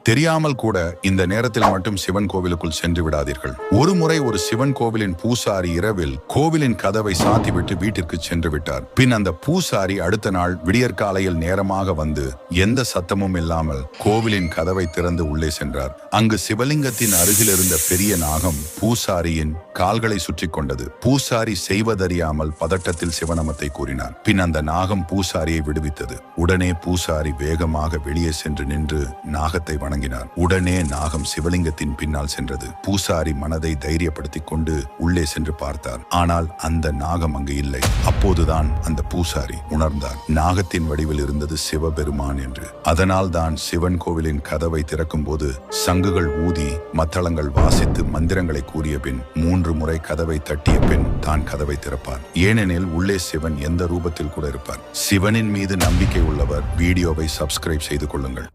தெரியாமல் கூட இந்த நேரத்தில் மட்டும் சிவன் கோவிலுக்குள் சென்று விடாதீர்கள். ஒரு முறை ஒரு சிவன் கோவிலின் பூசாரி இரவில் கோவிலின் கதவை சாத்திவிட்டு வீட்டிற்கு சென்று விட்டார். பின் அந்த பூசாரி அடுத்த நாள் விடியற்காலையில் நேரமாக வந்து எந்த சத்தமும் இல்லாமல் கோவிலின் கதவை திறந்து உள்ளே சென்றார். அங்கு சிவலிங்கத்தின் அருகில் இருந்த பெரிய நாகம் பூசாரியின் கால்களை சுற்றி கொண்டது. பூசாரி செய்வதறியாமல் பதட்டத்தில் சிவநாமத்தை கூறினார். பின் அந்த நாகம் பூசாரியை விடுவித்தது. உடனே பூசாரி வேகமாக வெளியே சென்று நின்று நாகத்தை வணங்கினார். உடனே நாகம் சிவலிங்கத்தின் பின்னால் சென்றது. பூசாரி மனதை தைரியப்படுத்திக் கொண்டு உள்ளே சென்று பார்த்தார். ஆனால் அந்த நாகம் அங்கு இல்லை. அப்போதுதான் அந்த பூசாரி உணர்ந்தார், நாகத்தின் வடிவில் இருந்தது சிவபெருமான் என்று. அதனால் தான் சிவன் கோவிலின் கதவை திறக்கும் போது சங்குகள் ஊதி மத்தளங்கள் வாசித்து மந்திரங்களை கூறிய பின் 3 முறை கதவை தட்டிய பின் தான் கதவை திறப்பார். ஏனெனில் உள்ளே சிவன் எந்த ரூபத்தில் கூட இருப்பார். சிவனின் மீது நம்பிக்கை உள்ளவர் வீடியோவை சப்ஸ்கிரைப் செய்து கொள்ளுங்கள்.